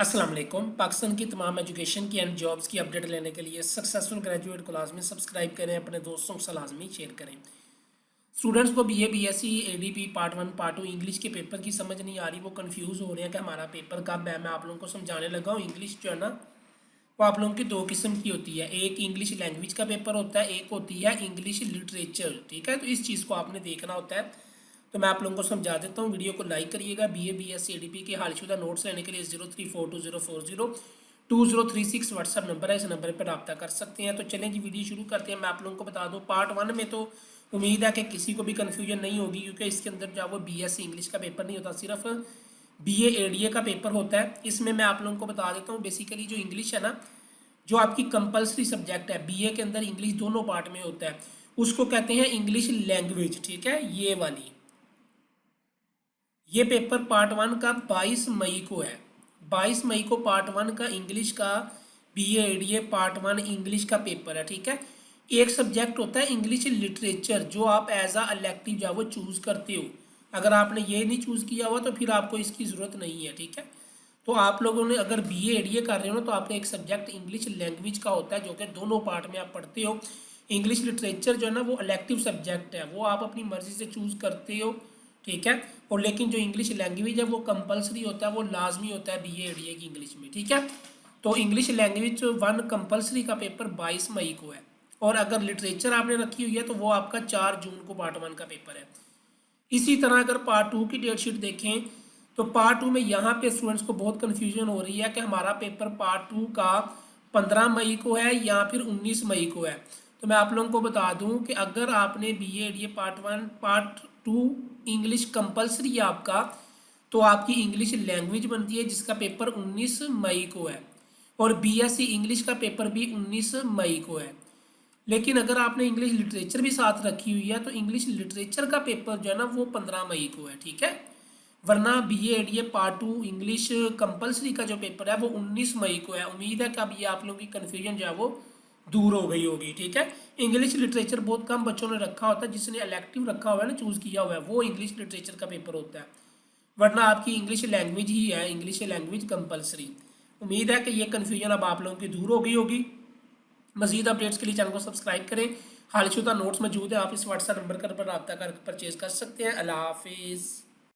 अस्सलाम वालेकुम। पाकिस्तान की तमाम एजुकेशन की एंड जॉब्स की अपडेट लेने के लिए सक्सेसफुल ग्रेजुएट को लाजमी सब्सक्राइब करें, अपने दोस्तों के साथ लाजमी शेयर करें। स्टूडेंट्स को BA BSc ADP part 1 part 2 English के पेपर की समझ नहीं आ रही, वो कंफ्यूज हो रहे हैं कि हमारा पेपर कब है। मैं आप लोगों को समझाने लगा हूँ। इंग्लिश जो है ना, वो आप लोगों की दो किस्म की होती है। एक इंग्लिश लैंग्वेज का पेपर होता है, एक होती है इंग्लिश लिटरेचर। ठीक है, तो इस चीज़ को आपने देखना होता है। तो मैं आप लोगों को समझा देता हूँ। वीडियो को लाइक करिएगा। बीए बीएससी एडीपी के हालशुदा नोट्स लेने के लिए 0342040236 व्हाट्सअप नंबर है, इस नंबर पर रब्ता कर सकते हैं। तो चलें जी, वीडियो शुरू करते हैं। मैं आप लोगों को बता दूँ, पार्ट 1 में तो उम्मीद है कि किसी को भी कन्फ्यूजन नहीं होगी, क्योंकि इसके अंदर जो है वो बीएससी इंग्लिश का पेपर नहीं होता, सिर्फ बीए एडीए का पेपर होता है। इसमें मैं आप लोगों को बता देता हूँ, बेसिकली जो इंग्लिश है ना, जो आपकी कंपलसरी सब्जेक्ट है, बीए के अंदर इंग्लिश दोनों पार्ट में होता है, उसको कहते हैं इंग्लिश लैंग्वेज। ठीक है, ये वाली, ये पेपर पार्ट 1 का 22 मई को है। 22 मई को पार्ट 1 का इंग्लिश का बीए एडीए पार्ट 1 इंग्लिश का पेपर है। ठीक है, एक सब्जेक्ट होता है इंग्लिश लिटरेचर, जो आप एज अ इलेक्टिव जो वो चूज़ करते हो। अगर आपने ये नहीं चूज़ किया हुआ तो फिर आपको इसकी ज़रूरत नहीं है। ठीक है, तो आप लोगों ने अगर बीए एडीए कर रहे हो ना, तो आपका एक सब्जेक्ट इंग्लिश लैंग्वेज का होता है, जो कि दोनों पार्ट में आप पढ़ते हो। इंग्लिश लिटरेचर जो है ना, वो इलेक्टिव सब्जेक्ट है, वो आप अपनी मर्जी से चूज़ करते हो। ठीक है, और लेकिन जो इंग्लिश लैंग्वेज है वो कंपलसरी होता है, वो लाजमी होता है बीए एडीए की इंग्लिश में। ठीक है, तो इंग्लिश लैंग्वेज 1 कंपलसरी का पेपर 22 मई को है। और अगर लिटरेचर आपने रखी हुई है तो वो आपका 4 जून को पार्ट 1 का पेपर है। इसी तरह अगर पार्ट 2 की डेट शीट देखें, तो पार्ट 2 में यहाँ पे स्टूडेंट्स को बहुत कन्फ्यूजन हो रही है कि हमारा पेपर पार्ट 2 का 15 मई को है या फिर 19 मई को है। तो मैं आप लोगों को बता दूं कि अगर आपने BA ADA part 1 part 2 English compulsory है आपका, तो आपकी इंग्लिश लैंग्वेज बनती है, जिसका पेपर 19 मई को है। और बीएससी इंग्लिश का पेपर भी 19 मई को है। लेकिन अगर आपने इंग्लिश लिटरेचर भी साथ रखी हुई है, तो इंग्लिश लिटरेचर का पेपर जो है ना, वो 15 मई को है। ठीक है, वरना BA ADA part 2 English compulsory का जो पेपर है वो 19 मई को है। उम्मीद है कि अब ये आप लोगों की कन्फ्यूजन जो है वो दूर हो गई होगी। ठीक है, इंग्लिश लिटरेचर बहुत कम बच्चों ने रखा होता है, जिसने इलेक्टिव रखा हुआ है ना, चूज़ किया हुआ है, वो इंग्लिश लिटरेचर का पेपर होता है। वरना आपकी इंग्लिश लैंग्वेज ही है, इंग्लिश लैंग्वेज कंपलसरी। उम्मीद है कि ये कन्फ्यूजन अब आप लोगों की दूर हो गई होगी। मजीद अपडेट्स के लिए चैनल को सब्सक्राइब करें। हालशुदा नोट्स मौजूद है, आप इस व्हाट्सएप नंबर पर रब्ता कर परचेज कर सकते हैं। अल्लाह हाफिज़।